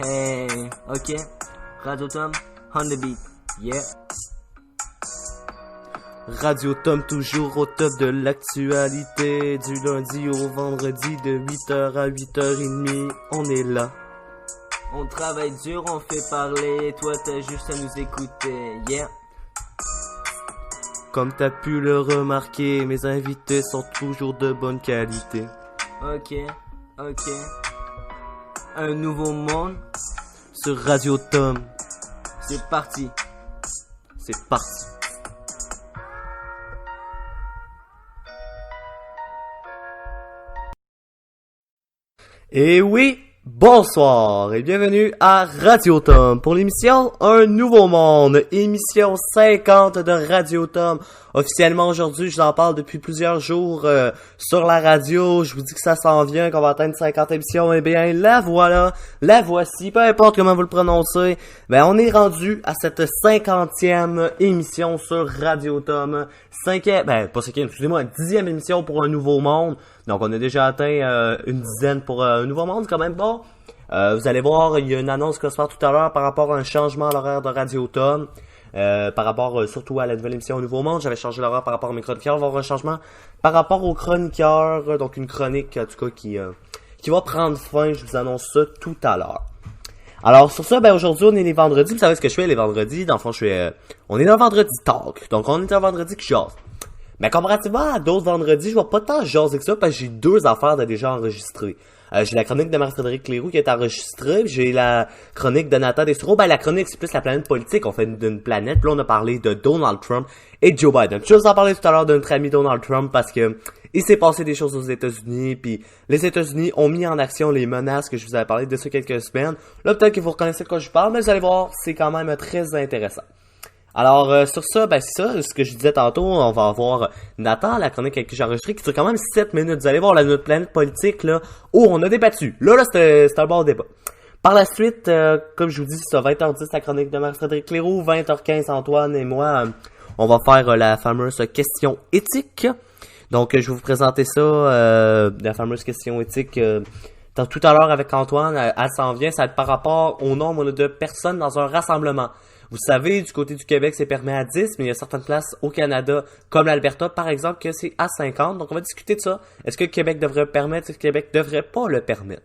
Hey, ok. Radio Tom, on the beat, yeah. Radio Tom toujours au top de l'actualité. Du lundi au vendredi de 8h à 8h30, on est là. On travaille dur, on fait parler, toi t'as juste à nous écouter, yeah. Comme t'as pu le remarquer, mes invités sont toujours de bonne qualité. Ok. Un nouveau monde, Sur Radio Tom, c'est parti. c'est parti. Et oui, bonsoir et bienvenue à Radio Tom pour l'émission Un Nouveau Monde, émission 50 de Radio Tom. Officiellement aujourd'hui, je vous en parle depuis plusieurs jours sur la radio. Je vous dis que ça s'en vient, qu'on va atteindre 50 émissions. Eh bien, la voilà, la voici, peu importe comment vous le prononcez. Ben, on est rendu à cette 50e émission sur Radio Tom. 10e émission pour Un Nouveau Monde. Donc, on a déjà atteint une dizaine pour Un Nouveau Monde, c'est quand même bon. Vous allez voir, il y a une annonce qui va se faire tout à l'heure par rapport à un changement à l'horaire de Radio Tom. Par rapport surtout à la nouvelle émission Au Nouveau Monde, j'avais changé l'horaire par rapport à mes chroniqueurs. Il va y avoir un changement par rapport aux chroniqueurs, donc une chronique en tout cas qui va prendre fin. Je vous annonce ça tout à l'heure. Alors sur ça, ben aujourd'hui on est les vendredis. Vous savez ce que je fais les vendredis? Dans le fond, on est un vendredi talk, donc on est un vendredi qui jase. Mais comparativement à d'autres vendredis, je vais pas tant jaser que ça parce que j'ai deux affaires de déjà enregistrées. J'ai la chronique de Marie-Frédéric Cléroux qui est enregistrée, puis j'ai la chronique de Nathan Destoureau. Ben la chronique c'est plus la planète politique, on fait d'une planète, puis là on a parlé de Donald Trump et Joe Biden. Je vais vous en parler tout à l'heure de notre ami Donald Trump parce que il s'est passé des choses aux États-Unis, puis les États-Unis ont mis en action les menaces que je vous avais parlé de ça quelques semaines. Là peut-être que vous reconnaissez de quoi je parle, mais vous allez voir, c'est quand même très intéressant. Alors, sur ça, ben c'est ça, ce que je disais tantôt, on va avoir Nathan, la chronique avec qui j'ai enregistré, qui dure quand même 7 minutes. Vous allez voir, notre planète politique, là, on a débattu. Là, c'était un bon débat. Par la suite, comme je vous dis, c'est 20h10, la chronique de Marie-Frédéric Cléroux, 20h15, Antoine et moi, on va faire la fameuse question éthique. Donc, je vais vous présenter ça, la fameuse question éthique, tout à l'heure avec Antoine, elle s'en vient, ça va être par rapport au nombre de personnes dans un rassemblement. Vous savez, du côté du Québec, c'est permis à 10, mais il y a certaines places au Canada, comme l'Alberta, par exemple, que c'est à 50. Donc, on va discuter de ça. Est-ce que le Québec devrait le permettre? Est-ce que le Québec devrait pas le permettre?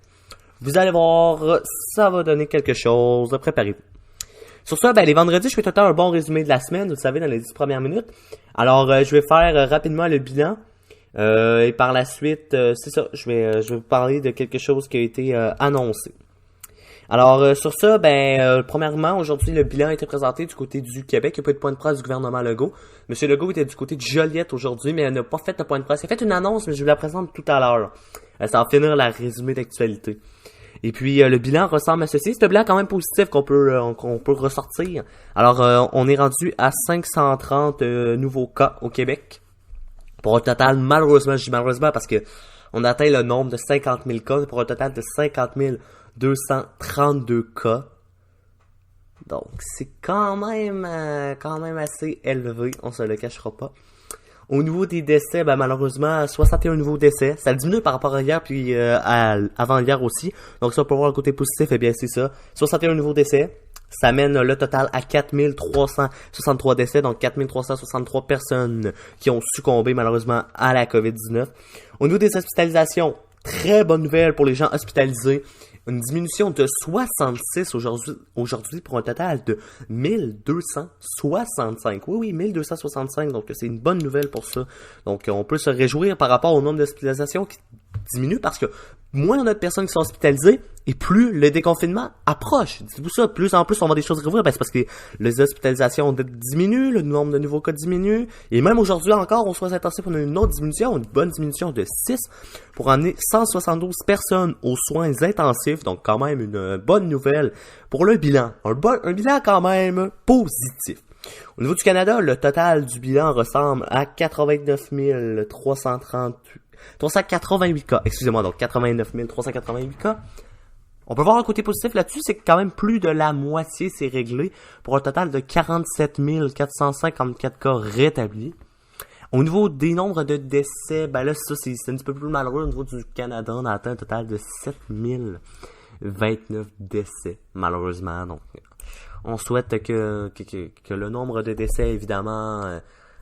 Vous allez voir, ça va donner quelque chose. Préparez-vous. Sur ça, ben, les vendredis, je fais tout le temps un bon résumé de la semaine, vous savez, dans les 10 premières minutes. Alors, je vais faire rapidement le bilan. Et par la suite, c'est ça, je vais vous parler de quelque chose qui a été annoncé. Alors, sur ça, premièrement, aujourd'hui, le bilan a été présenté du côté du Québec. Il n'y a pas eu de point de presse du gouvernement Legault. Monsieur Legault était du côté de Joliette aujourd'hui, mais il n'a pas fait de point de presse. Il a fait une annonce, mais je vous la présente tout à l'heure. Ça va finir la résumé d'actualité. Et puis, le bilan ressemble à ceci. C'est un bilan quand même positif qu'on peut ressortir. Alors, on est rendu à 530 nouveaux cas au Québec. Pour un total, malheureusement, je dis malheureusement parce que on a atteint le nombre de 50 000 cas. Pour un total de 50 232 cas. Donc, c'est quand même assez élevé, on se le cachera pas. Au niveau des décès, malheureusement, 61 nouveaux décès. Ça diminue par rapport à hier, puis avant hier aussi. Donc, ça, pour voir le côté positif, eh bien, c'est ça. 61 nouveaux décès. Ça mène le total à 4363 décès, donc 4363 personnes qui ont succombé malheureusement à la COVID-19. Au niveau des hospitalisations, très bonne nouvelle pour les gens hospitalisés. Une diminution de 66 aujourd'hui pour un total de 1265. Oui, 1265, donc c'est une bonne nouvelle pour ça. Donc on peut se réjouir par rapport au nombre d'hospitalisations qui diminue parce que moins on a de personnes qui sont hospitalisées et plus le déconfinement approche. Dites-vous ça, plus en plus on voit des choses réouvrir, c'est parce que les hospitalisations diminuent, le nombre de nouveaux cas diminue, et même aujourd'hui encore, on soit intensif, on a une autre diminution, une bonne diminution de 6 pour emmener 172 personnes aux soins intensifs, donc quand même une bonne nouvelle pour le bilan. Un bilan quand même positif. Au niveau du Canada, le total du bilan ressemble à 89 388 cas, excusez-moi, donc 89 388 cas. On peut voir un côté positif là-dessus, c'est que quand même plus de la moitié s'est réglé pour un total de 47 454 cas rétablis. Au niveau des nombres de décès, là, ça, c'est un petit peu plus malheureux. Au niveau du Canada, on a atteint un total de 7 29 décès, malheureusement. Donc, on souhaite que le nombre de décès, évidemment,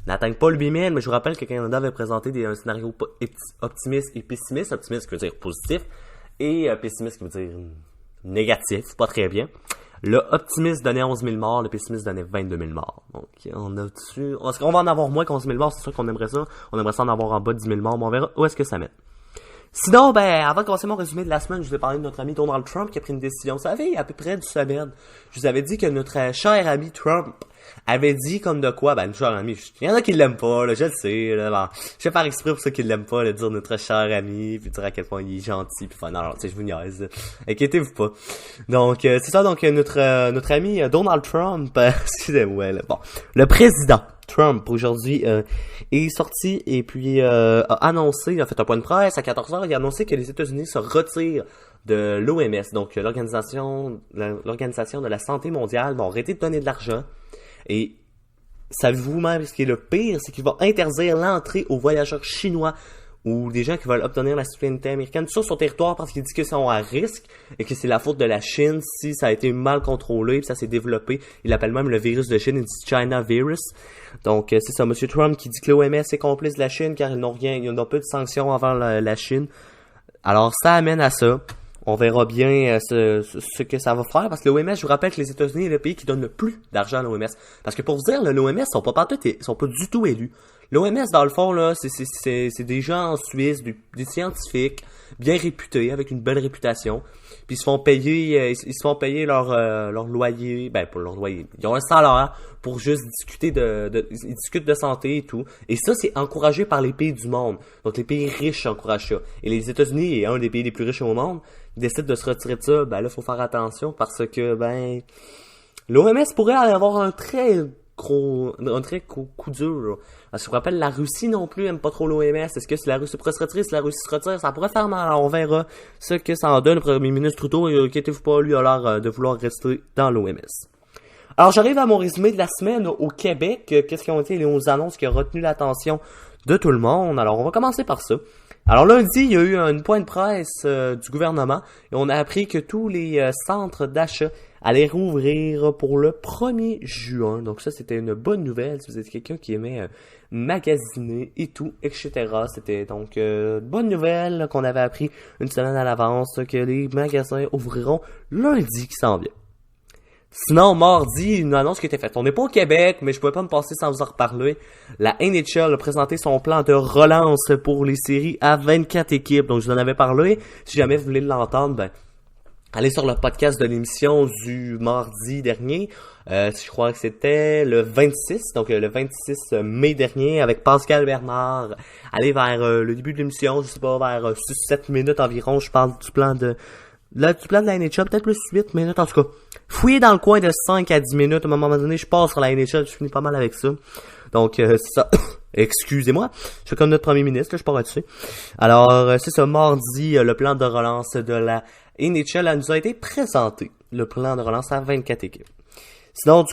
n'atteigne pas le 8000, mais je vous rappelle que Canada avait présenté un scénario optimiste et pessimiste. Optimiste qui veut dire positif, et pessimiste qui veut dire négatif, pas très bien. Le optimiste donnait 11 000 morts, le pessimiste donnait 22 000 morts. Donc, on a dessus. Est-ce qu'on va en avoir moins qu'11 000 morts? C'est sûr qu'on aimerait ça. On aimerait ça en avoir en bas de 10 000 morts, mais on verra où est-ce que ça mène. Sinon, avant de commencer mon résumé de la semaine, je vous ai parlé de notre ami Donald Trump qui a pris une décision. Ça fait à peu près une semaine. Je vous avais dit que notre cher ami Trump avait dit comme de quoi, une chère amie, il y en a qui l'aiment pas, là, je le sais, là, je vais faire exprès pour ceux qui l'aiment pas, dire notre cher ami, puis dire à quel point il est gentil, puis non, tu sais, je vous niaise, inquiétez-vous pas. Donc, c'est ça, donc, notre ami Donald Trump, excusez-moi, là, le président Trump, aujourd'hui, est sorti, et puis, a annoncé, il a fait un point de presse à 14h, il a annoncé que les États-Unis se retirent de l'OMS, donc, l'organisation de la santé mondiale, vont arrêter de donner de l'argent. Et savez-vous même ce qui est le pire, c'est qu'il va interdire l'entrée aux voyageurs chinois ou des gens qui veulent obtenir la citoyenneté américaine sur son territoire parce qu'il dit qu'ils sont à risque et que c'est la faute de la Chine si ça a été mal contrôlé puis ça s'est développé. Il appelle même le virus de Chine, il dit China virus. Donc c'est ça, M. Trump qui dit que l'OMS est complice de la Chine car ils n'ont pas de sanctions envers la Chine. Alors ça amène à ça. On verra bien ce que ça va faire, parce que l'OMS, je vous rappelle que les États-Unis est le pays qui donne le plus d'argent à l'OMS. Parce que pour vous dire, l'OMS sont pas sont pas du tout élus. L'OMS, dans le fond, là, c'est des gens en Suisse, des scientifiques, bien réputés, avec une belle réputation. Puis ils se font payer leur loyer, pas leur loyer. Ils ont un salaire pour juste discuter ils discutent de santé et tout. Et ça, c'est encouragé par les pays du monde. Donc les pays riches encouragent ça. Et les États-Unis est un des pays les plus riches au monde. Ils décident de se retirer de ça. Là, faut faire attention parce que, l'OMS pourrait aller avoir un très coup dur, là. Parce que je vous rappelle, la Russie non plus aime pas trop l'OMS. Est-ce que si la Russie pourrait se retirer, si la Russie se retire, ça pourrait faire mal. Alors, on verra ce que ça en donne. Le premier ministre Trudeau, inquiétez-vous pas, lui a l'air de vouloir rester dans l'OMS. Alors, j'arrive à mon résumé de la semaine au Québec. Qu'est-ce qui ont été les annonces qui ont retenu l'attention de tout le monde? Alors, on va commencer par ça. Alors lundi, il y a eu une point de presse du gouvernement et on a appris que tous les centres d'achat allaient rouvrir pour le 1er juin. Donc ça, c'était une bonne nouvelle si vous êtes quelqu'un qui aimait magasiner et tout, etc. C'était donc une bonne nouvelle qu'on avait appris une semaine à l'avance que les magasins ouvriront lundi qui s'en vient. Sinon, mardi, une annonce qui était faite. On n'est pas au Québec, mais je pouvais pas me passer sans vous en reparler. La NHL a présenté son plan de relance pour les séries à 24 équipes. Donc, je vous en avais parlé. Si jamais vous voulez l'entendre, allez sur le podcast de l'émission du mardi dernier. Je crois que c'était le 26, donc le 26 mai dernier, avec Pascal Bernard. Allez vers le début de l'émission, je sais pas, vers 6-7 minutes environ. Je parle du plan de la NHL, peut-être plus 8 minutes, en tout cas. Fouillez dans le coin de 5 à 10 minutes. À un moment donné, je passe sur la NHL, je finis pas mal avec ça. Donc, c'est ça. Excusez-moi. Je suis comme notre premier ministre, là, je pars là-dessus. Alors, c'est ça, mardi, le plan de relance de la NHL nous a été présenté. Le plan de relance à 24 équipes. Sinon,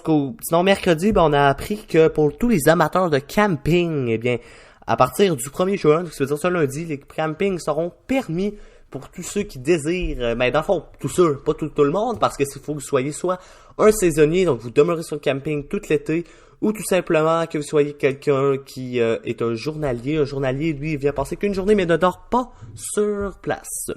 mercredi, on a appris que pour tous les amateurs de camping, à partir du 1er juin, ça veut dire ce lundi, les campings seront permis pour tous ceux qui désirent, dans le fond, tous ceux, pas tout le monde, parce que il faut que vous soyez soit un saisonnier, donc vous demeurez sur le camping tout l'été, ou tout simplement que vous soyez quelqu'un qui est un journalier. Un journalier, lui, il vient passer qu'une journée, mais ne dort pas sur place.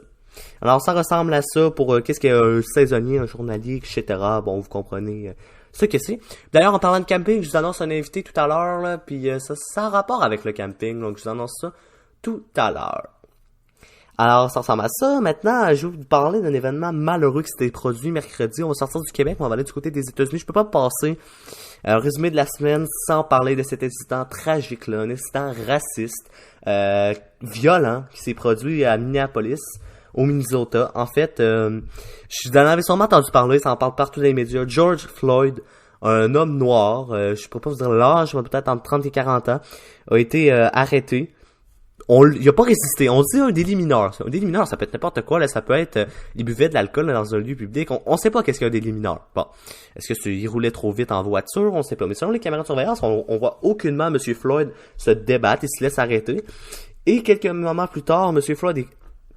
Alors, ça ressemble à ça pour qu'est-ce qu'est un saisonnier, un journalier, etc. Bon, vous comprenez ce que c'est. D'ailleurs, en parlant de camping, je vous annonce un invité tout à l'heure, là, puis ça a rapport avec le camping, donc je vous annonce ça tout à l'heure. Alors, ça ressemble à ça. Maintenant, je vais vous parler d'un événement malheureux qui s'était produit mercredi. On va sortir du Québec, on va aller du côté des États-Unis. Je peux pas passer un résumé de la semaine sans parler de cet incident tragique-là, un incident raciste, violent, qui s'est produit à Minneapolis, au Minnesota. En fait, je vous en avais sûrement entendu parler, ça en parle partout dans les médias. George Floyd, un homme noir, je peux pas vous dire l'âge, mais peut-être entre 30 et 40 ans, a été arrêté. Il a pas résisté. On dit un délit mineur. Un délit mineur, ça peut être n'importe quoi, là. Ça peut être, il buvait de l'alcool là, dans un lieu public. On sait pas qu'est-ce qu'un délit mineur. Bon. Est-ce que il roulait trop vite en voiture? On sait pas. Mais selon les caméras de surveillance, on voit aucunement M. Floyd se débattre et se laisse arrêter. Et quelques moments plus tard, M. Floyd est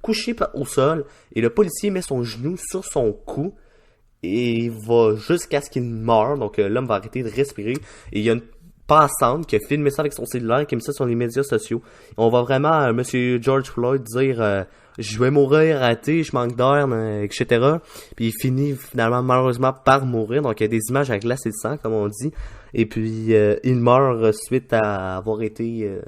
couché au sol et le policier met son genou sur son cou et va jusqu'à ce qu'il meure. Donc l'homme va arrêter de respirer et il y a une passante qui a filmé ça avec son cellulaire et qui a mis ça sur les médias sociaux. On va vraiment Monsieur George Floyd dire je vais mourir, arrêtez, je manque d'air, etc. Puis il finit finalement malheureusement par mourir. Donc il y a des images à glacer le sang comme on dit. Et puis il meurt suite à avoir été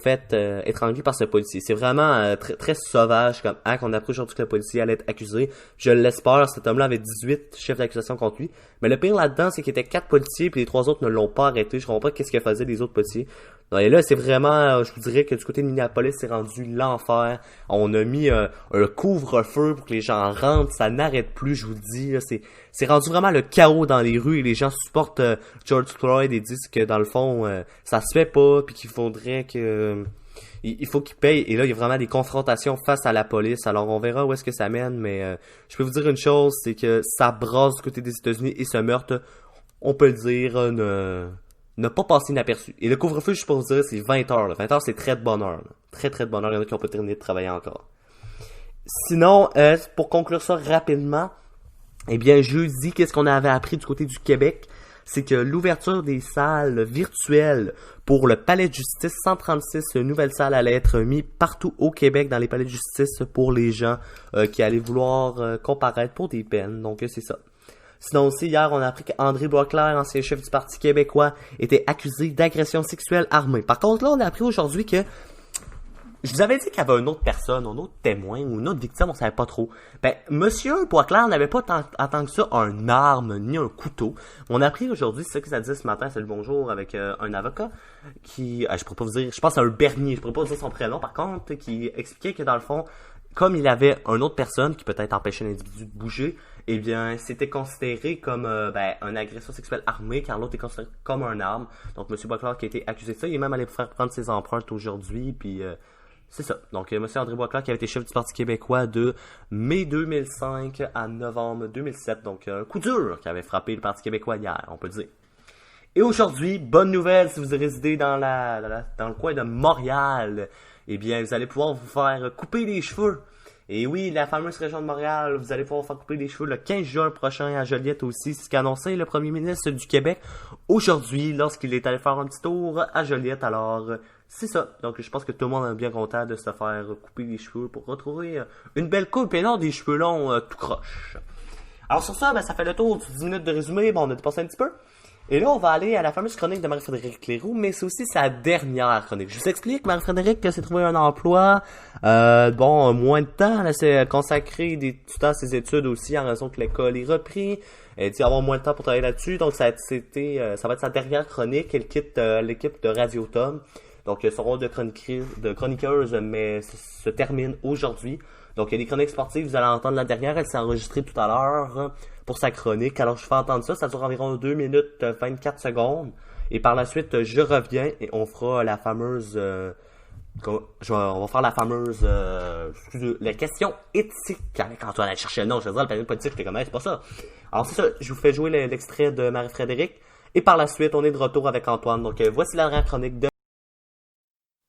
fait étrangler par ce policier. C'est vraiment très, très sauvage comme acte. On apprend aujourd'hui que le policier allait être accusé. Je l'espère, cet homme-là avait 18 chefs d'accusation contre lui. Mais le pire là-dedans, c'est qu'il y était 4 policiers puis les 3 autres ne l'ont pas arrêté. Je comprends pas qu'est-ce que faisaient les autres policiers. Non, et là, c'est vraiment, je vous dirais que du côté de Minneapolis, c'est rendu l'enfer. On a mis un couvre-feu pour que les gens rentrent. Ça n'arrête plus, je vous le dis. Là, c'est rendu vraiment le chaos dans les rues et les gens supportent George Floyd et disent que dans le fond, ça se fait pas puis qu'il faudrait que... il faut qu'il paye. Et là, il y a vraiment des confrontations face à la police. Alors, on verra où est-ce que ça mène. Mais je peux vous dire une chose, c'est que ça brasse du côté des États-Unis et ce meurtre, on peut le dire, ne pas passer inaperçu. Et le couvre-feu, je peux vous dire, c'est 20 heures. Là. 20 heures, c'est très de bonne heure. Là. Très, très de bonne heure. Il y en a qui ont pas terminé de travailler encore. Sinon, pour conclure ça rapidement, eh bien, jeudi, qu'est-ce qu'on avait appris du côté du Québec? C'est que l'ouverture des salles virtuelles pour le palais de justice 136, une nouvelle salle allait être mise partout au Québec dans les palais de justice pour les gens qui allaient vouloir comparaître pour des peines. Donc, c'est ça. Sinon aussi, hier, on a appris qu'André Boisclair, ancien chef du Parti québécois, était accusé d'agression sexuelle armée. Par contre, là, on a appris aujourd'hui que je vous avais dit qu'il y avait une autre personne, un autre témoin ou une autre victime, on savait pas trop. Ben, Monsieur Boisclair n'avait pas tant que ça une arme ni un couteau. On a appris aujourd'hui, c'est ça que ça dit ce matin, c'est le bonjour avec un avocat qui, je pourrais pas vous dire, je pense à un Bernier, je pourrais pas vous dire son prénom par contre, qui expliquait que dans le fond, comme il avait une autre personne qui peut-être empêchait l'individu de bouger, eh bien, c'était considéré comme une agression sexuelle armée, car l'autre est considéré comme un arme. Donc, M. Boisclair qui a été accusé de ça, il est même allé faire prendre ses empreintes aujourd'hui, puis c'est ça. Donc, M. André Boisclair qui avait été chef du Parti québécois de mai 2005 à novembre 2007. Donc, un coup dur qui avait frappé le Parti québécois hier, on peut le dire. Et aujourd'hui, bonne nouvelle si vous résidez dans le coin de Montréal, eh bien, vous allez pouvoir vous faire couper les cheveux. Et oui, la fameuse région de Montréal, vous allez pouvoir faire couper les cheveux le 15 juin prochain à Joliette aussi. C'est ce qu'a annoncé le premier ministre du Québec aujourd'hui lorsqu'il est allé faire un petit tour à Joliette. Alors, c'est ça. Donc, je pense que tout le monde est bien content de se faire couper les cheveux pour retrouver une belle coupe et non des cheveux longs tout croche. Alors, sur ça, ça fait le tour de 10 minutes de résumé. Bon, on a dépassé un petit peu. Et là, on va aller à la fameuse chronique de Marie-Frédérique Cléroux, mais c'est aussi sa dernière chronique. Je vous explique, Marie-Frédérique s'est trouvé un emploi, moins de temps, elle s'est consacré du temps à ses études aussi en raison que l'école est repris. Elle dit avoir moins de temps pour travailler là-dessus, donc ça va être sa dernière chronique. Elle quitte l'équipe de Radio Tom. Donc son rôle de chroniqueuse mais se termine aujourd'hui. Donc il y a des chroniques sportives, vous allez entendre la dernière, elle s'est enregistrée tout à l'heure pour sa chronique. Alors je fais entendre ça dure environ 2 minutes 24 secondes. Et par la suite, je reviens et on fera la fameuse... on va faire la fameuse... la question éthique avec Antoine. Elle cherchait le nom, je veux dire, le période politique, j'étais comme, c'est pas ça. Alors c'est ça, je vous fais jouer l'extrait de Marie-Frédérique. Et par la suite, on est de retour avec Antoine. Donc voici la dernière chronique de...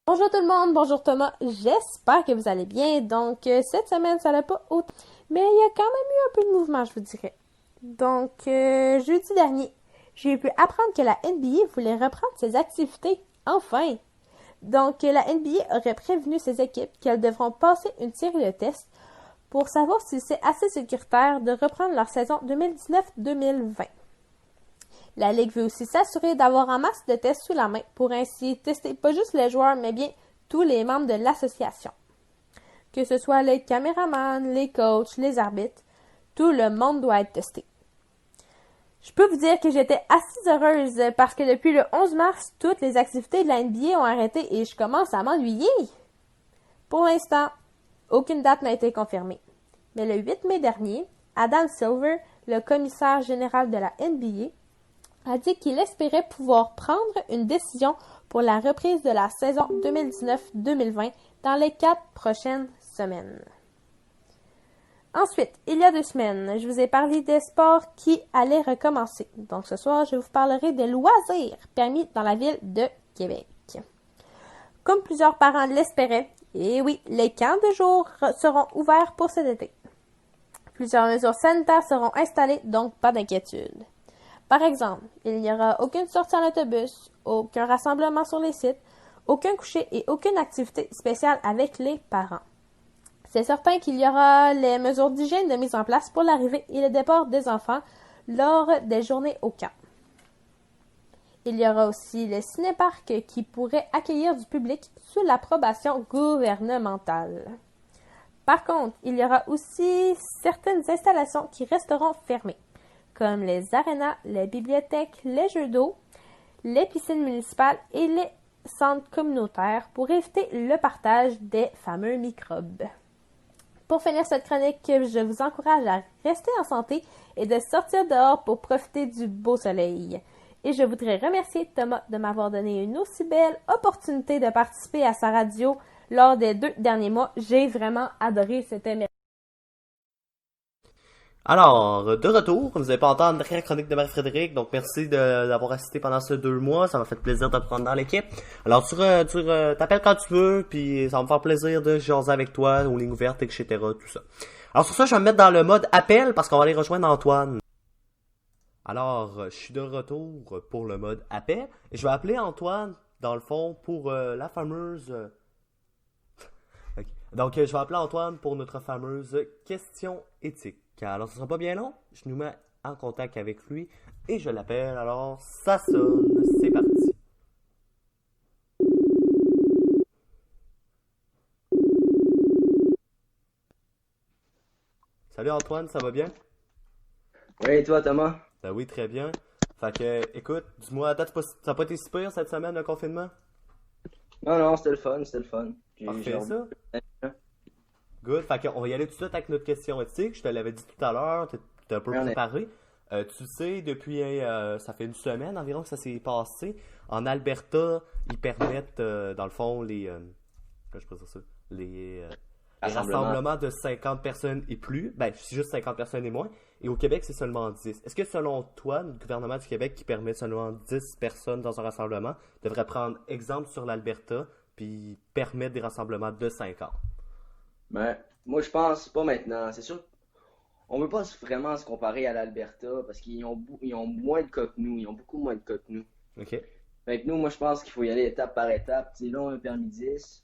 Bonjour tout le monde, bonjour Thomas, j'espère que vous allez bien. Donc, cette semaine, ça n'a pas autant... Mais il y a quand même eu un peu de mouvement, je vous dirais. Donc, jeudi dernier, j'ai pu apprendre que la NBA voulait reprendre ses activités. Enfin! Donc, la NBA aurait prévenu ses équipes qu'elles devront passer une série de tests pour savoir si c'est assez sécuritaire de reprendre leur saison 2019-2020. La Ligue veut aussi s'assurer d'avoir un masse de tests sous la main pour ainsi tester pas juste les joueurs, mais bien tous les membres de l'association. Que ce soit les caméramans, les coachs, les arbitres, tout le monde doit être testé. Je peux vous dire que j'étais assez heureuse parce que depuis le 11 mars, toutes les activités de la NBA ont arrêté et je commence à m'ennuyer. Pour l'instant, aucune date n'a été confirmée. Mais le 8 mai dernier, Adam Silver, le commissaire général de la NBA, a dit qu'il espérait pouvoir prendre une décision pour la reprise de la saison 2019-2020 dans les 4 prochaines semaines. Ensuite, il y a 2 semaines, je vous ai parlé des sports qui allaient recommencer. Donc ce soir, je vous parlerai des loisirs permis dans la ville de Québec. Comme plusieurs parents l'espéraient, Et oui, les camps de jour seront ouverts pour cet été. Plusieurs mesures sanitaires seront installées, donc pas d'inquiétude. Par exemple, il n'y aura aucune sortie en autobus, aucun rassemblement sur les sites, aucun coucher et aucune activité spéciale avec les parents. C'est certain qu'il y aura les mesures d'hygiène de mise en place pour l'arrivée et le départ des enfants lors des journées au camp. Il y aura aussi le cinéparc qui pourrait accueillir du public sous l'approbation gouvernementale. Par contre, il y aura aussi certaines installations qui resteront fermées, comme les arénas, les bibliothèques, les jeux d'eau, les piscines municipales et les centres communautaires pour éviter le partage des fameux microbes. Pour finir cette chronique, je vous encourage à rester en santé et de sortir dehors pour profiter du beau soleil. Et je voudrais remercier Thomas de m'avoir donné une aussi belle opportunité de participer à sa radio lors des 2 derniers mois. J'ai vraiment adoré cette émission. Alors, de retour, vous n'avez pas entendu la chronique de Marie-Frédéric, donc merci d'avoir assisté pendant ces 2 mois, ça m'a fait plaisir de te prendre dans l'équipe. Alors, tu t'appelles quand tu veux, puis ça va me faire plaisir de jaser avec toi, aux lignes ouvertes, etc., tout ça. Alors, sur ça, je vais me mettre dans le mode appel, parce qu'on va aller rejoindre Antoine. Alors, je suis de retour pour le mode appel, et je vais appeler Antoine, dans le fond, pour la fameuse... Okay. Donc, je vais appeler Antoine pour notre fameuse question éthique. Alors, ce sera pas bien long. Je nous mets en contact avec lui et je l'appelle. Alors, ça sonne. C'est parti. Salut Antoine, ça va bien? Oui, et toi, Thomas? Ben oui, très bien. Fait que, écoute, dis-moi, ça n'a pas été si pire cette semaine, le confinement? Non, c'était le fun, c'était le fun. Parfait, ça? Good. Fait qu'on va y aller tout de suite avec notre question éthique. Je te l'avais dit tout à l'heure, t'es un peu préparé. Tu sais, depuis, ça fait une semaine environ que ça s'est passé. En Alberta, ils permettent, dans le fond, les rassemblements de 50 personnes et plus. Ben, c'est juste 50 personnes et moins. Et au Québec, c'est seulement 10. Est-ce que selon toi, le gouvernement du Québec qui permet seulement 10 personnes dans un rassemblement devrait prendre exemple sur l'Alberta puis permettre des rassemblements de 50? Ben, moi, je pense pas maintenant. C'est sûr, on veut pas vraiment se comparer à l'Alberta parce qu'ils ont moins de cas que nous. Ils ont beaucoup moins de cas que nous. OK. Fait que nous, moi, je pense qu'il faut y aller étape par étape. Tu sais, là, on a permis 10.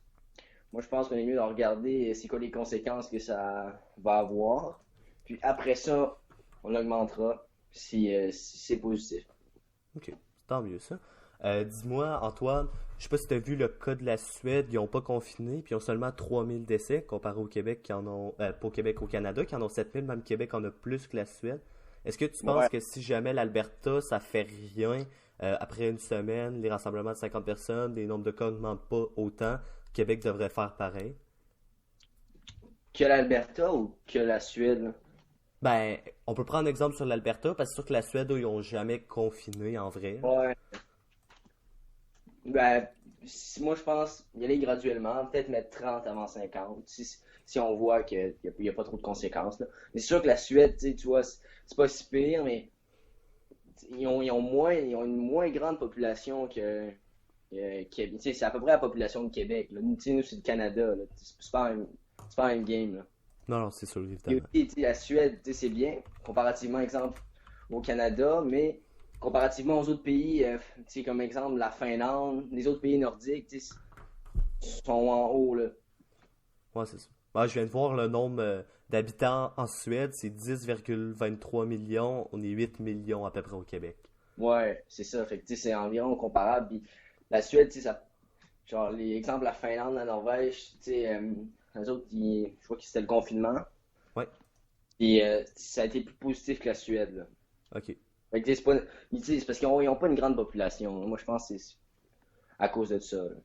Moi, je pense qu'on est mieux de regarder c'est quoi les conséquences que ça va avoir. Puis après ça, on augmentera si c'est positif. OK. Tant mieux, ça. Dis-moi, Antoine, je sais pas si tu as vu le cas de la Suède, ils n'ont pas confiné, puis ils ont seulement 3000 décès, comparé au Québec, qui en ont, pas au Québec, au Canada, qui en ont 7000, même Québec en a plus que la Suède. Est-ce que tu penses que si jamais l'Alberta, ça fait rien, après une semaine, les rassemblements de 50 personnes, les nombres de cas n'augmentent pas autant, Québec devrait faire pareil? Que l'Alberta ou que la Suède, là? Ben, on peut prendre exemple sur l'Alberta, parce que c'est sûr que la Suède, eux, ils ont jamais confiné en vrai. Ouais. Ben, moi, je pense y aller graduellement, peut-être mettre 30 avant 50, si on voit qu'il n'y a pas trop de conséquences, là. Mais c'est sûr que la Suède, tu vois, c'est pas si pire, mais ils ont une moins grande population que Québec. Tu sais, c'est à peu près la population de Québec, là. Nous, tu sais, nous, c'est le Canada, là. C'est pas un game, là. Non, c'est sûr, Et évidemment. aussi, tu sais, la Suède, tu sais, c'est bien, comparativement, exemple, au Canada, mais comparativement aux autres pays, tu sais, comme exemple, la Finlande, les autres pays nordiques, tu sais, sont en haut, là. Ouais, c'est ça. Ouais, je viens de voir le nombre d'habitants en Suède, c'est 10,23 millions. On est 8 millions à peu près au Québec. Ouais, c'est ça. Fait que, tu sais, c'est environ comparable. Puis la Suède, tu sais, ça, genre, les exemples, la Finlande, la Norvège, tu sais, eux autres, je crois que c'était le confinement. Ouais, Puis ça a été plus positif que la Suède, là. ok. Fait que, tu sais, c'est parce qu'ils ont pas une grande population, là. Moi, je pense que c'est à cause de ça, là.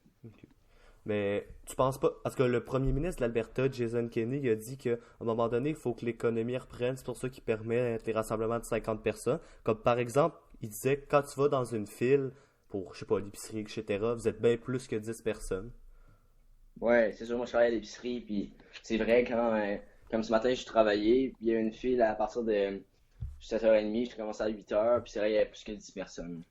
Mais tu penses pas. Parce que le premier ministre de l'Alberta, Jason Kenney, il a dit qu'à un moment donné, il faut que l'économie reprenne. C'est pour ça qu'il permet les rassemblements de 50 personnes. Comme par exemple, il disait que quand tu vas dans une file pour, je sais pas, l'épicerie, etc., vous êtes bien plus que 10 personnes. Ouais, c'est sûr, moi je travaille à l'épicerie, puis c'est vrai quand, comme ce matin, je travaillais, puis il y a une file à partir de 7h30, je commençais à 8h, puis c'est vrai, il y avait plus que 10 personnes.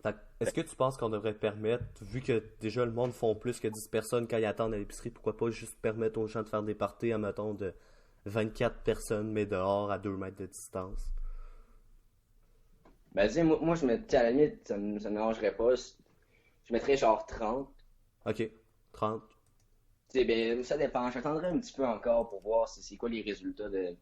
Fait que, est-ce que tu penses qu'on devrait permettre, vu que déjà le monde font plus que 10 personnes quand ils attendent à l'épicerie, pourquoi pas juste permettre aux gens de faire des parties, admettons, de 24 personnes, mais dehors à 2 mètres de distance? Ben, tu sais, moi, je me, tu sais, à la limite, ça me dérangerait pas. Je mettrais genre 30. Ok, 30. Tu sais, ben, ça dépend. J'attendrai un petit peu encore pour voir c'est quoi les résultats de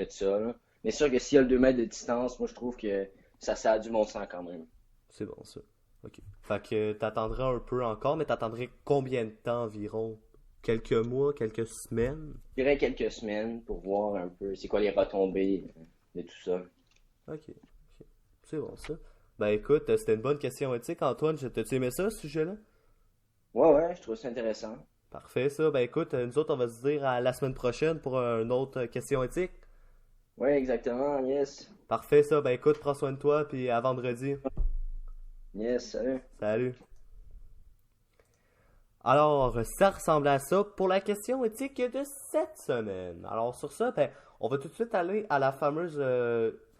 ça, là. Mais c'est sûr que s'il y a le 2 mètres de distance, moi, je trouve que ça a du bon sens quand même. C'est bon, ça. Ok. Fait que t'attendrais un peu encore, mais t'attendrais combien de temps environ? Quelques mois, quelques semaines? Je dirais quelques semaines pour voir un peu c'est quoi les retombées de tout ça. Ok, ok. C'est bon, ça. Ben écoute, c'était une bonne question éthique, Antoine. T'as-tu aimé ça, ce sujet-là? Ouais, ouais, je trouve ça intéressant. Parfait, ça. Ben écoute, nous autres, on va se dire à la semaine prochaine pour une autre question éthique. Ouais, exactement, yes. Parfait, ça. Ben écoute, prends soin de toi, puis à vendredi. Yes, salut. Salut. Alors, ça ressemble à ça pour la question éthique de cette semaine. Alors, sur ça, ben, on va tout de suite aller à la fameuse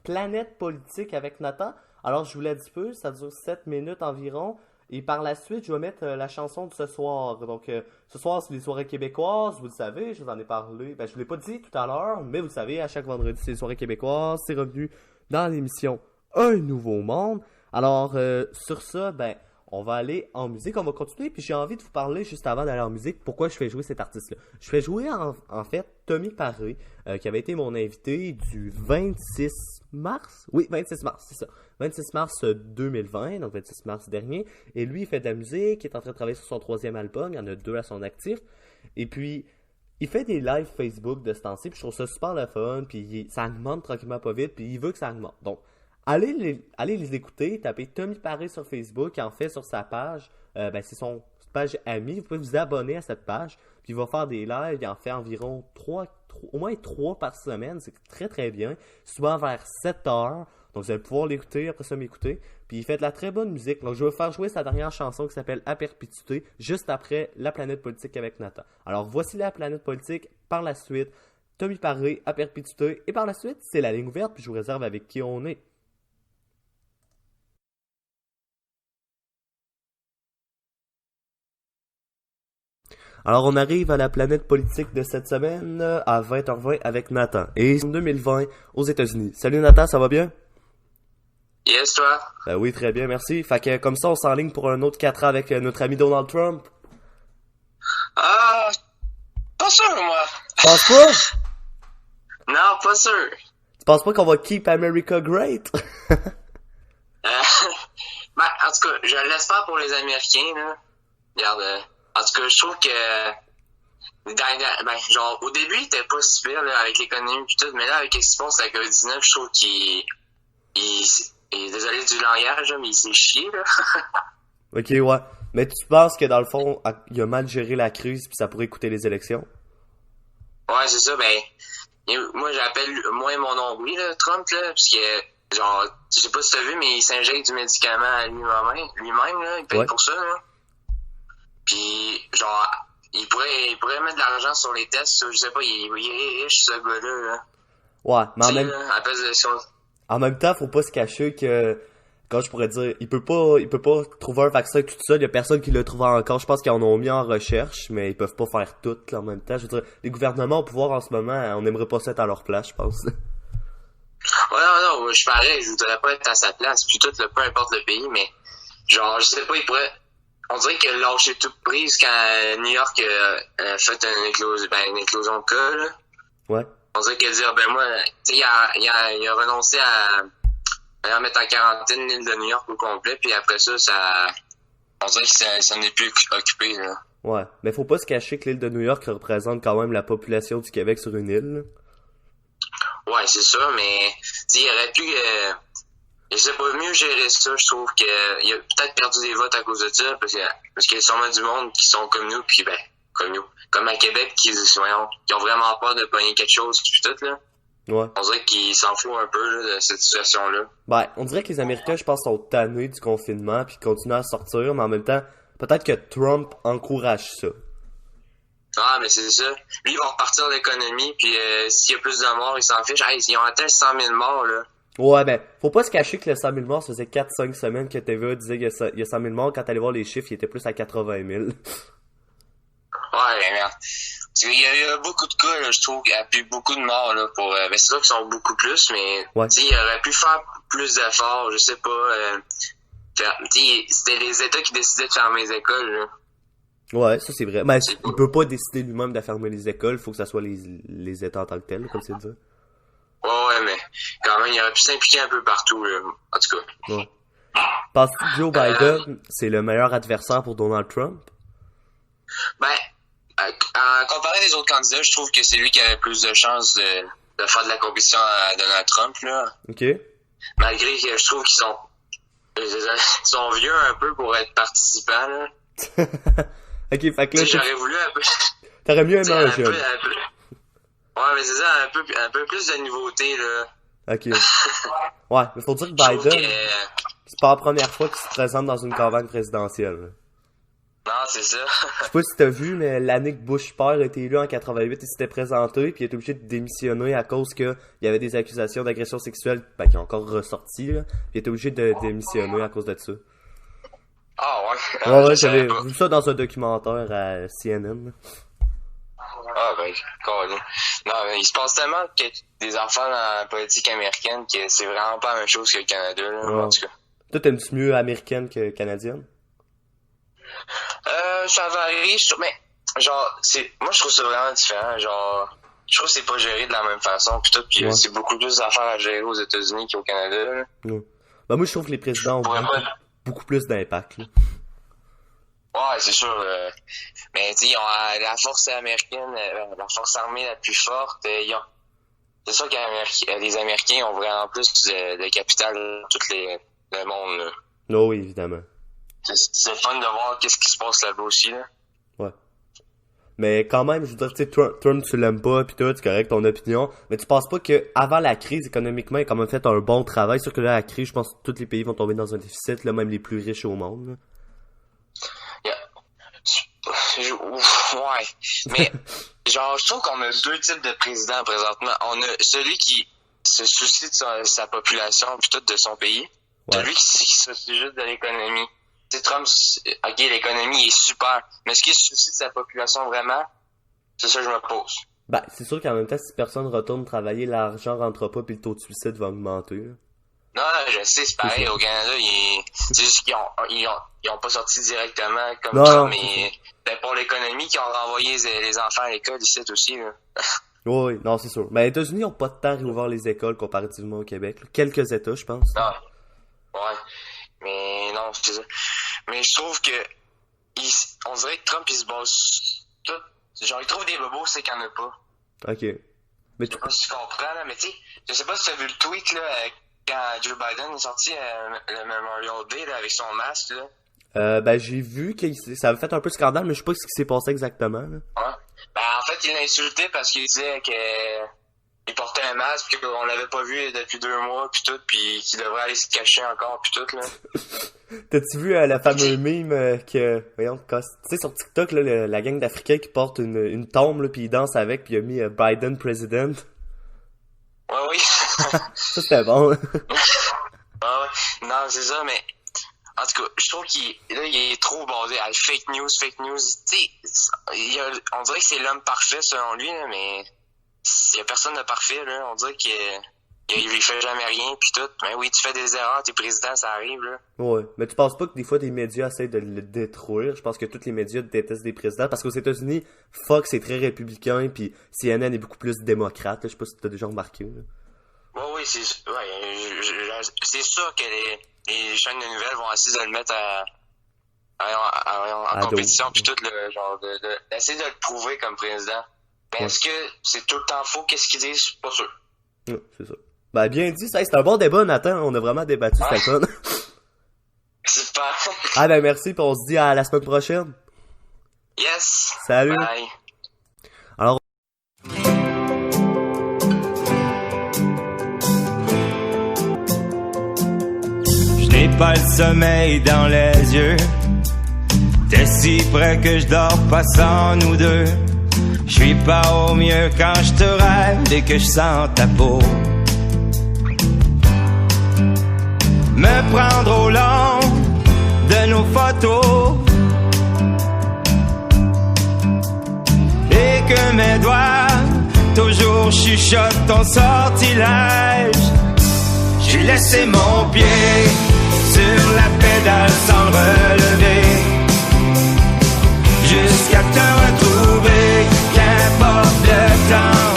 planète politique avec Nathan. Alors, je vous l'ai dit peu, ça dure 7 minutes environ. Et par la suite, je vais mettre la chanson de ce soir. Donc, ce soir, c'est les soirées québécoises, vous le savez, je vous en ai parlé. Ben, je vous l'ai pas dit tout à l'heure, mais vous le savez, à chaque vendredi, c'est les soirées québécoises. C'est revenu dans l'émission Un Nouveau Monde. Alors, sur ça, ben, on va aller en musique, on va continuer. Puis j'ai envie de vous parler juste avant d'aller en musique, pourquoi je fais jouer cet artiste-là. Je fais jouer en fait Tommy Paré, qui avait été mon invité du 26 mars. Oui, 26 mars, c'est ça. 26 mars 2020, donc 26 mars dernier. Et lui, il fait de la musique, il est en train de travailler sur son 3e album, il y en a 2 à son actif. Et puis, il fait des lives Facebook de ce temps-ci, puis je trouve ça super le fun, puis ça augmente tranquillement pas vite, puis il veut que ça augmente. Donc, allez les écouter, tapez Tommy Paré sur Facebook, il en fait sur sa page, ben c'est son page ami, vous pouvez vous abonner à cette page, puis il va faire des lives, il en fait environ au moins 3 par semaine, c'est très très bien, souvent vers 7 heures, donc vous allez pouvoir l'écouter, après ça m'écouter, puis il fait de la très bonne musique, donc je vais faire jouer sa dernière chanson qui s'appelle À perpétuité, juste après La planète politique avec Nathan. Alors voici La planète politique, par la suite, Tommy Paré, À perpétuité, et par la suite, c'est la ligne ouverte, puis je vous réserve avec qui on est. Alors, on arrive à la planète politique de cette semaine à 20h20 avec Nathan. Et c'est en 2020 aux États-Unis. Salut Nathan, ça va bien? Yes, toi? Ben oui, très bien, merci. Fait que comme ça, on s'enligne pour un autre 4 ans avec notre ami Donald Trump. Ah, pas sûr, moi. Tu penses pas? Non, pas sûr. Tu penses pas qu'on va keep America great? Ben, en tout cas, je l'espère pour les Américains, là. Regarde, en tout cas, je trouve que, genre, au début, il était pas si pire, là, avec l'économie pis tout, mais là, avec ce qui se passe avec la COVID-19, je trouve qu'il désolé du langage, là, mais il s'est chié, là. Ok, ouais. Mais tu penses que dans le fond, il a mal géré la crise puis ça pourrait coûter les élections? Ouais, c'est ça, ben, moi, j'appelle moins mon nombril, là, Trump, là, parce que, genre, je sais pas si t'as vu, mais il s'injecte du médicament à lui-même, là, il paye pour ça, là. Puis, genre, il pourrait mettre de l'argent sur les tests, je sais pas, il est riche, ce gars-là, là. Ouais, mais en même temps, faut pas se cacher que, quand je pourrais dire, il peut pas trouver un vaccin tout seul, il y a personne qui l'a trouvé encore. Je pense qu'ils en ont mis en recherche, mais ils peuvent pas faire tout, là, en même temps. Je veux dire, les gouvernements au pouvoir en ce moment, on aimerait pas ça être à leur place, je pense. Ouais, non, je suis pareil, je voudrais pas être à sa place, puis tout, peu importe le pays, mais, genre, je sais pas, on dirait qu'il a lâché toute prise quand New York a fait une éclosion de cas, là. Ouais. On dirait qu'il a dit, ben moi, tu sais, il a renoncé à mettre en quarantaine l'île de New York au complet, puis après ça, on dirait que ça n'est plus occupé, là. Ouais, mais faut pas se cacher que l'île de New York représente quand même la population du Québec sur une île, là. Ouais, c'est ça, mais, tu sais, il aurait pu, je sais pas, mieux gérer ça, je trouve qu'il a peut-être perdu des votes à cause de ça, parce qu'il y a sûrement du monde qui sont comme nous, puis ben, comme nous. Comme à Québec, qui ont vraiment peur de pogner quelque chose, puis tout, là. Ouais. On dirait qu'ils s'en foutent un peu, là, de cette situation-là. Ben, on dirait que les Américains, je pense, sont tannés du confinement, puis continuent à sortir, mais en même temps, peut-être que Trump encourage ça. Ah, mais c'est ça. Lui, il va repartir l'économie, puis s'il y a plus de morts, il s'en fiche. Hey, ils ont atteint 100 000 morts, là. Ouais, ben, faut pas se cacher que le 100 000 morts, ça faisait 4-5 semaines que TVA disait qu'il y a 100 000 morts. Quand t'allais voir les chiffres, il était plus à 80 000. Ouais, mais merde. Il y a beaucoup de cas, là, je trouve, il y a plus beaucoup de morts, là, pour, ben, c'est sûr qu'ils sont beaucoup plus, mais, Ouais. tu sais, il aurait pu faire plus d'efforts, je sais pas, c'était les États qui décidaient de fermer les écoles, là. Ouais, ça c'est vrai. Ben, il peut pas décider lui-même de fermer les écoles, faut que ça soit les États en tant que tels, comme c'est dit. Ouais, mais, quand même, il aurait pu s'impliquer un peu partout, là, en tout cas. Ouais. Penses-tu que Joe Biden, c'est le meilleur adversaire pour Donald Trump? Ben, comparé des autres candidats, je trouve que c'est lui qui avait plus de chances de faire de la compétition à Donald Trump, là. Ok. Malgré que je trouve qu'ils sont vieux un peu pour être participants, là. Ok, fait que là, J'aurais voulu un peu... t'aurais mieux aimé un peu, jeune. Ouais, mais c'est ça, un peu plus de nouveauté, là. Ok. Ouais, mais faut dire que Je trouve Biden, c'est pas la première fois qu'il se présente dans une campagne présidentielle. Là. Non, c'est ça. Je sais pas si t'as vu, mais l'année que Bush père a été élu en 88, il s'était présenté, puis il était obligé de démissionner à cause que il y avait des accusations d'agression sexuelle, qui ont encore ressorti, là. Puis il était obligé de démissionner à cause de ça. Ah ouais? Ouais, Je savais j'avais pas. vu ça dans un documentaire à CNN. Là. Ah ben, carrément. Non, mais il se passe tellement que des affaires dans la politique américaine que c'est vraiment pas la même chose que le Canada, là, Ouais. en tout cas. Toi, t'aimes-tu mieux américaine que canadienne? Ça varie, mais genre, moi je trouve ça vraiment différent, genre, je trouve que c'est pas géré de la même façon, pis tout, pis Ouais. c'est beaucoup plus d'affaires à gérer aux États-Unis qu'au Canada, là. Ouais. Ben, moi, je trouve que les présidents Pourrais ont pas- beaucoup plus d'impact, là. Ouais, c'est sûr, mais tu sais, ils ont la force américaine, la force armée la plus forte, c'est sûr que les Américains ont vraiment plus de capital dans tout le monde, là. Non, oui, évidemment. C'est fun de voir qu'est-ce qui se passe là-bas aussi, là. Ouais. Mais quand même, je veux dire, tu sais, Trump, tu l'aimes pas, pis tout, c'est correct, ton opinion. Mais tu penses pas que avant la crise, économiquement, il a quand même fait un bon travail. Sûr que là, la crise, je pense que tous les pays vont tomber dans un déficit, là, même les plus riches au monde, là. Ouais. Mais, genre, je trouve qu'on a deux types de présidents présentement. On a celui qui se soucie de sa population pis tout de son pays. Ouais. Celui qui se soucie juste de l'économie. Tu sais, Trump, ok, l'économie est super. Mais est-ce qu'il se soucie de sa population vraiment? C'est ça que je me pose. Ben, c'est sûr qu'en même temps, si personne retourne travailler, l'argent rentre pas, puis le taux de suicide va augmenter, là. Non, je sais, c'est pareil. Au Canada, c'est juste qu'ils ont pas sorti directement comme Non, Trump, non, mais c'est pour l'économie qu'ils ont renvoyé les enfants à l'école ici aussi, là. Oui, non, c'est sûr. Mais les États-Unis ont pas de temps à réouvrir les écoles comparativement au Québec, là. Quelques États, je pense. Non. Ouais. Mais non, c'est ça. Mais je trouve que on dirait que Trump, il se base tout. Genre, il trouve des bobos, c'est qu'il n'y en a pas. Ok. Mais Je sais pas si tu comprends, là, mais tu sais, je sais pas si tu as vu le tweet, là, quand Joe Biden est sorti le Memorial Day, là, avec son masque, là. ben, j'ai vu que ça avait fait un peu scandale, mais je sais pas ce qui s'est passé exactement, là. Ouais. Ben, en fait, il l'a insulté parce qu'il disait qu'il portait un masque, puis qu'on l'avait pas vu depuis 2 mois, puis tout, puis qu'il devrait aller se cacher encore, puis tout, là. T'as-tu vu le fameux meme que... Voyons, tu sais, sur TikTok, là, la gang d'Africains qui porte une tombe, là, pis ils dansent avec, pis il a mis Biden President. Ouais, oui. Ça, c'était bon. Ah ouais. Non, c'est ça, mais en tout cas, je trouve qu'il est trop basé à fake news. Tu sais, on dirait que c'est l'homme parfait selon lui, là, mais il y a personne de parfait, là. On dirait qu'il fait jamais rien, puis tout. Mais oui, tu fais des erreurs, t'es président, ça arrive, là. Ouais, mais tu penses pas que des fois des médias essaient de le détruire? Je pense que tous les médias détestent des présidents, parce qu'aux États-Unis, Fox est très républicain, puis CNN est beaucoup plus démocrate, là. Je sais pas si t'as déjà remarqué, là. Oui, c'est sûr que les chaînes de nouvelles vont essayer de le mettre en compétition, puis tout, le genre d'essayer de le prouver comme président. Mais est-ce que c'est tout le temps faux? Qu'est-ce qu'ils disent? Je suis pas sûr. Ouais, c'est ça. Ben, bien dit, ça, c'est un bon débat, Nathan. On a vraiment débattu, c'était fun. Super. Ah, ben, merci, puis on se dit à la semaine prochaine. Yes. Salut. Bye. Alors, je n'ai pas le sommeil dans les yeux. T'es si près que je dors pas sans nous deux. Je suis pas au mieux quand je te rêve et que je sens ta peau. retour. Et que mes doigts toujours chuchotent ton sortilège. J'ai laissé mon pied sur la pédale sans le relever, jusqu'à te retrouver, qu'importe le temps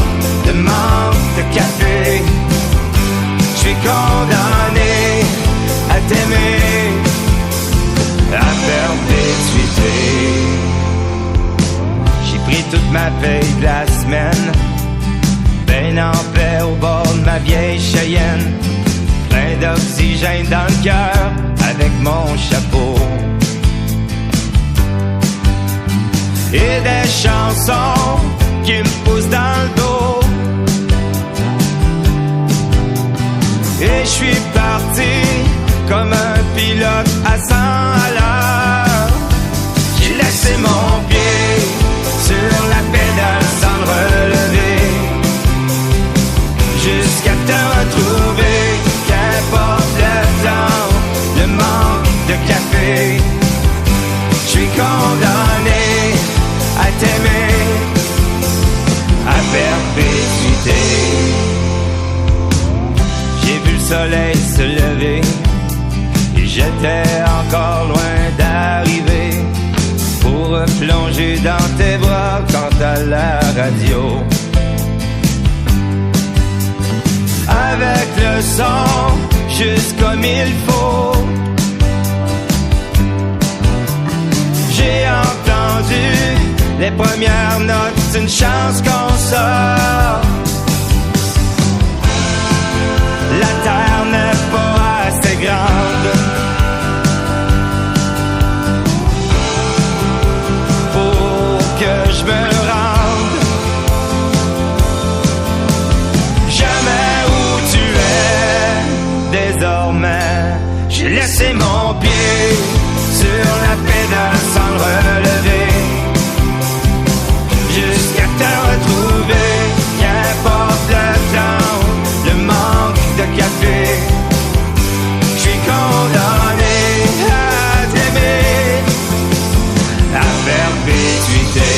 de manque de café. Je suis condamné à t'aimer à perpétuité. J'ai pris toute ma paye de la semaine, ben en paix au bord de ma vieille Cheyenne, plein d'oxygène dans le cœur avec mon chapeau et des chansons qui me poussent dans le dos. Et je suis parti comme un pilote à 100 à l'heure. J'ai laissé mon pied sur la pédale sans le relever, jusqu'à te retrouver, qu'importe le temps, le manque de café. Je suis condamné à t'aimer à perpétuité. J'ai vu le soleil se lever et j'étais encore loin d'arriver pour plonger dans tes bras quand à la radio, avec le son juste comme il faut. J'ai entendu les premières notes, c'est une chance qu'on sort. La terre n'est pas assez grande pour que je me rende. Jamais où tu es désormais. J'ai laissé mon pied sur la pédale sans le relever, jusqu'à te retrouver, qu'importe le temps, le manque de café. Je suis condamné à t'aimer à perpétuité,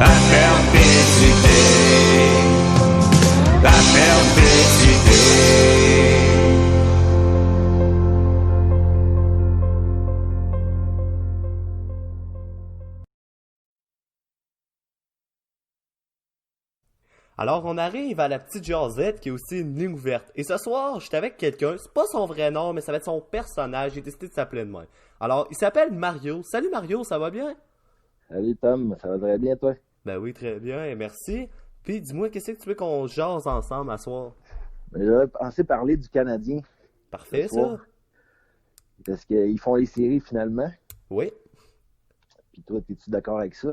à perpétuité, à perpétuité. Alors, on arrive à la petite jasette qui est aussi une ligne ouverte. Et ce soir, j'étais avec quelqu'un, c'est pas son vrai nom, mais ça va être son personnage, j'ai décidé de s'appeler de même. Alors, il s'appelle Mario. Salut Mario, ça va bien? Salut Tom, ça va très bien toi? Ben oui, très bien, et merci. Puis, dis-moi, qu'est-ce que tu veux qu'on jase ensemble à soir? Ben, j'aurais pensé parler du Canadien Parfait, ce soir. ça? Parce qu'ils font les séries finalement. Oui. Puis toi, es-tu d'accord avec ça?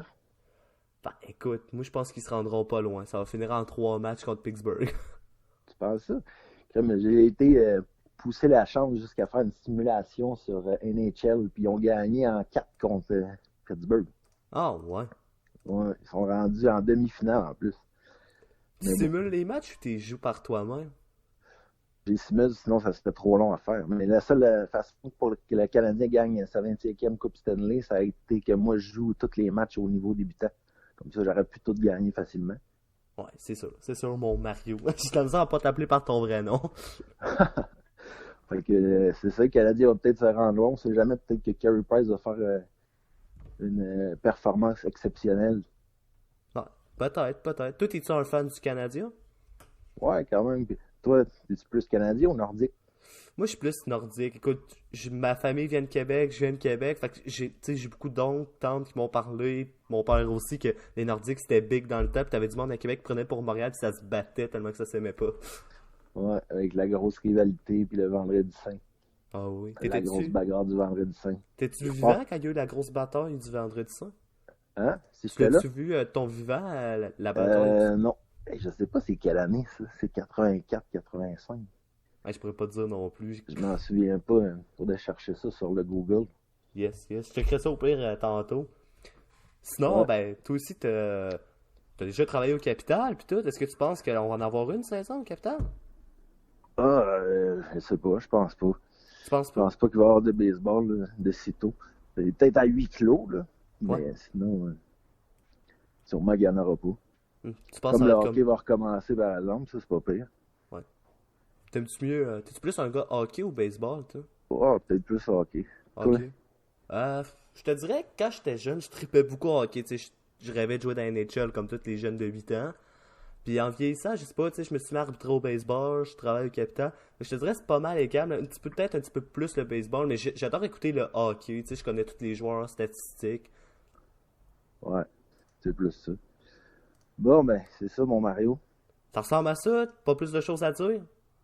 Ben, écoute, moi je pense qu'ils se rendront pas loin. Ça va finir en 3 matchs contre Pittsburgh. Tu penses ça? Comme j'ai été poussé la chance jusqu'à faire une simulation sur NHL, puis ils ont gagné en 4 contre Pittsburgh. Ah ouais. Ouais, ils sont rendus en demi-finale en plus. Tu Mais simules les matchs ou tu les joues par toi-même? j'ai simulé, sinon ça serait trop long à faire. Mais la seule façon pour que le Canadien gagne sa 25e Coupe Stanley, ça a été que moi je joue tous les matchs au niveau débutant. Comme ça, j'aurais pu tout gagner facilement. Ouais, c'est sûr, mon Mario. J'ai la misère à pas t'appeler par ton vrai nom. Fait que c'est ça, le Canadien va peut-être se rendre loin. On sait jamais, peut-être que Carey Price va faire une performance exceptionnelle. Ouais, peut-être. Toi, es-tu un fan du Canadien? Ouais, quand même. Puis toi, es-tu plus Canadien ou Nordique? Moi, je suis plus nordique. Écoute, ma famille vient de Québec, je viens de Québec. Fait que j'ai beaucoup d'oncles, tantes qui m'ont parlé, mon père aussi, que les Nordiques c'était big dans le temps. Puis t'avais du monde à Québec qui prenait pour Montréal, puis ça se battait tellement que ça s'aimait pas. Ouais, avec la grosse rivalité, puis le vendredi saint. Ah oui. La grosse bagarre du vendredi saint. T'es-tu vivant quand il y a eu la grosse bataille du vendredi saint? Hein? C'est ce là? L'as-tu vu ton vivant la bataille? Non. Hey, je sais pas c'est quelle année, ça. C'est 84, 85. Je pourrais pas te dire non plus. Je m'en souviens pas. Faudrait chercher ça sur le Google. Yes. Je checkerai ça au pire tantôt. Sinon, Ouais. ben, toi aussi, t'as déjà travaillé au Capital, pis tout. Est-ce que tu penses qu'on va en avoir une saison au Capital? Ah, je sais pas, je pense pas. Tu penses Je pas? pense pas qu'il va y avoir de baseball là, de sitôt. C'est peut-être à 8 clos, là. Mais Ouais. sinon, sûrement qu'il n'y en aura pas. Tu penses Comme que le ça va être hockey va recommencer par exemple, ça c'est pas pire. T'aimes-tu mieux... T'es-tu plus un gars hockey ou baseball, toi? Peut-être plus hockey. Ok. Toi? Je te dirais que quand j'étais jeune, je tripais beaucoup au hockey. Tu sais, je rêvais de jouer dans la NHL comme tous les jeunes de 8 ans. Puis en vieillissant, je sais pas, tu sais, je me suis mis à arbitrer au baseball, je travaille au Capital. Je te dirais c'est pas mal égal, peut-être un petit peu plus le baseball, mais j'adore écouter le hockey, tu sais, je connais tous les joueurs statistiques. Ouais, c'est plus ça. Bon, ben, c'est ça mon Mario. Ça ressemble à ça? Pas plus de choses à dire?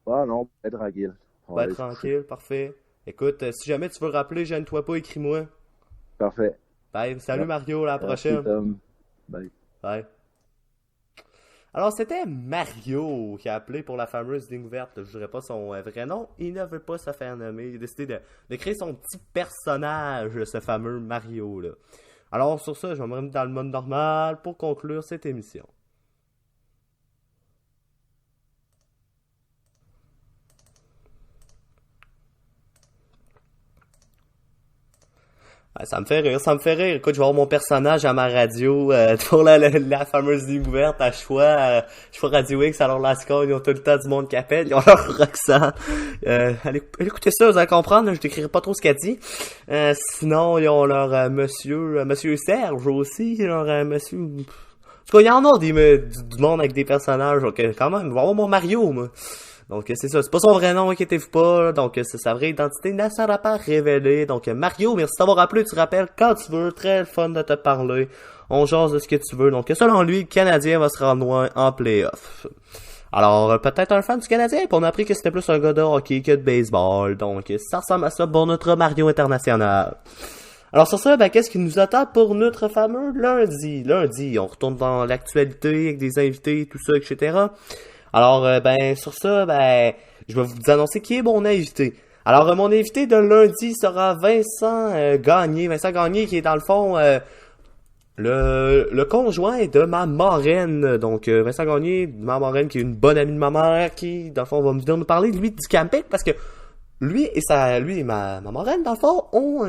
Ah non, être tranquille. On va Ben aller se coucher. tranquille, parfait. Écoute, si jamais tu veux rappeler, gêne-toi pas, écris-moi. Parfait. Bye, salut Ouais. Mario, à la Merci, prochaine. Tom. Bye. Bye. Alors, c'était Mario qui a appelé pour la fameuse ligne ouverte. Je dirais pas son vrai nom. Il ne veut pas se faire nommer. Il a décidé de créer son petit personnage, ce fameux Mario-là. Alors, sur ça, je vais me remettre dans le mode normal pour conclure cette émission. Ouais, ça me fait rire, ça me fait rire. Écoute, je vais avoir mon personnage à ma radio pour la fameuse ligne ouverte à choix Radio X. Alors, la score, ils ont tout le temps du monde qui appelle. Ils ont leur Roxane. Allez écoutez ça, vous allez comprendre. Là, je décrirai pas trop ce qu'elle dit. Sinon, ils ont leur monsieur Serge aussi. Leur monsieur... En tout cas, il y en a du monde avec des personnages. Donc, quand même, je vais avoir mon Mario, moi. Donc c'est ça, c'est pas son vrai nom, inquiétez-vous pas, là. Donc c'est sa vraie identité ne sera pas révélée. Donc Mario, merci d'avoir appelé, tu rappelles quand tu veux, très fun de te parler. On jase de ce que tu veux. Donc selon lui, le Canadien va se rendre loin en play-off. Alors peut-être un fan du Canadien, puis on a appris que c'était plus un gars de hockey que de baseball. Donc ça ressemble à ça pour notre Mario international. Alors sur ça, ben qu'est-ce qui nous attend pour notre fameux lundi? Lundi, on retourne dans l'actualité avec des invités, tout ça, etc. Alors, ben, sur ça, ben, je vais vous annoncer qui est mon invité. Alors, mon invité de lundi sera Vincent Gagné. Vincent Gagné qui est dans le fond le conjoint de ma marraine. Donc, Vincent Gagné, ma marraine, qui est une bonne amie de ma mère, qui, dans le fond, va venir nous parler, lui, du camping, parce que lui et ma marraine, dans le fond, ont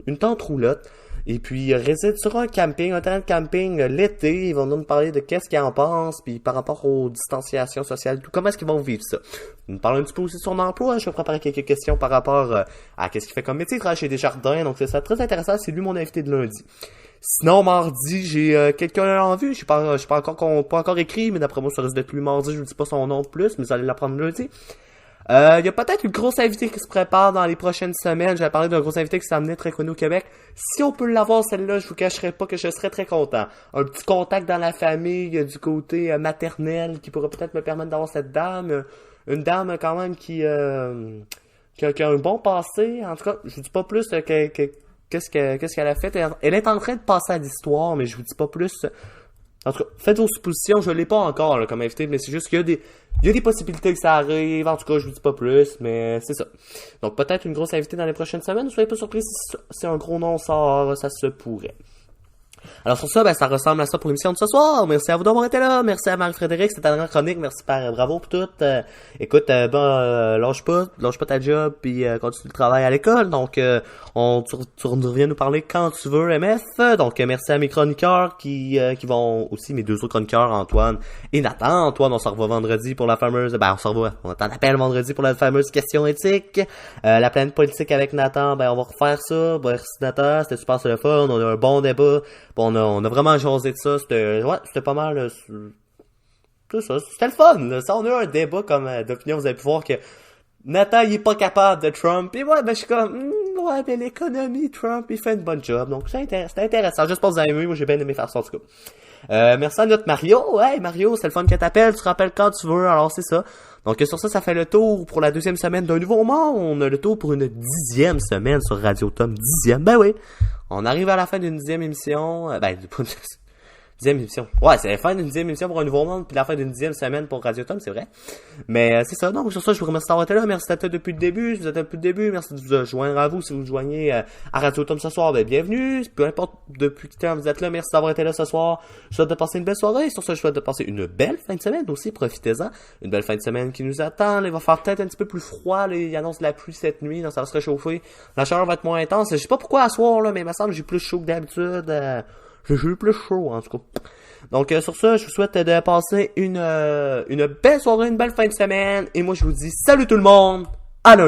une tente roulotte. Et puis, ils résident sur un terrain de camping l'été. Ils vont nous parler de qu'est-ce qu'ils en pensent, puis par rapport aux distanciations sociales, tout, comment est-ce qu'ils vont vivre ça. Ils nous parlent un petit peu aussi de son emploi. Je vais préparer quelques questions par rapport à qu'est-ce qu'il fait comme métier. Il travaille chez Desjardins, donc c'est ça très intéressant. C'est lui mon invité de lundi. Sinon, mardi, j'ai quelqu'un en vue. Je suis pas encore écrit, mais d'après moi, ça risque d'être lui mardi. Je ne dis pas son nom de plus, mais vous allez l'apprendre lundi. Il y a peut-être une grosse invitée qui se prépare dans les prochaines semaines. J'avais parlé d'un gros invité qui s'est amené très connu au Québec. Si on peut l'avoir, celle-là, je vous cacherai pas que je serais très content. Un petit contact dans la famille du côté maternel qui pourrait peut-être me permettre d'avoir cette dame. Une dame quand même qui a un bon passé. En tout cas, je vous dis pas plus qu'est-ce qu'elle a fait. Elle est en train de passer à l'histoire, mais je vous dis pas plus. En tout cas, faites vos suppositions, je l'ai pas encore là, comme invité, mais c'est juste qu'il y a des possibilités que ça arrive. En tout cas, je vous dis pas plus, mais c'est ça. Donc peut-être une grosse invitée dans les prochaines semaines. Ne soyez pas surpris si un gros nom sort, ça se pourrait. Alors sur ça, ben ça ressemble à ça pour l'émission de ce soir. Merci à vous d'avoir été là. Merci à Marie-Frédéric, c'était ta dernière chronique. Merci bravo pour tout. Écoute, lâche pas ta job, puis continue le travail à l'école. Donc tu reviens nous parler quand tu veux, MF. Donc merci à mes chroniqueurs qui vont aussi, mes deux autres chroniqueurs, Antoine et Nathan. Antoine, on se revoit vendredi pour la fameuse, on t'en appelle vendredi pour la fameuse question éthique. La planète politique avec Nathan, ben on va refaire ça. Merci Nathan, c'était super, c'est le fun. On a un bon débat. Bon, on a vraiment jasé de ça. C'était pas mal. Tout ça, c'était le fun. Là. Ça, on a eu un débat comme d'opinion. Vous avez pu voir que Nathan, il est pas capable de Trump. Et ouais, ben je suis comme, ouais, ben l'économie, Trump, il fait une bonne job. Donc c'était intéressant. J'espère que vous avez aimé. Moi, j'ai bien aimé faire ça en tout cas. Merci à notre Mario. Hey Mario, c'est le fun que t'appelles. Tu te rappelles quand tu veux. Alors c'est ça. Donc sur ça fait le tour pour la 2e semaine d'un nouveau monde. On a le tour pour une 10e semaine sur Radio Tom. 10e, ben oui. On arrive à la fin d'une 10e émission. 10e émission. Ouais, c'est la fin d'une 10e émission pour Un Nouveau Monde, puis la fin d'une 10e semaine pour Radio Tom, c'est vrai. Mais c'est ça, donc sur ça, je vous remercie d'avoir été là. Merci d'être là depuis le début. Si vous êtes là depuis le début, merci de vous joindre à vous. Si vous vous joignez à Radio Tom ce soir, ben bienvenue. Peu importe depuis quel temps vous êtes là, merci d'avoir été là ce soir. Je souhaite de passer une belle soirée. Sur ça, je souhaite de passer une belle fin de semaine aussi. Profitez-en. Une belle fin de semaine qui nous attend. Là, il va faire peut-être un petit peu plus froid. Là, il annonce de la pluie cette nuit, donc ça va se réchauffer. La chaleur va être moins intense. Je sais pas pourquoi à soir, là, mais il me semble que j'ai plus chaud que d'habitude. J'ai eu plus chaud, en tout cas. Donc, sur ça, je vous souhaite de passer une belle soirée, une belle fin de semaine. Et moi, je vous dis salut tout le monde!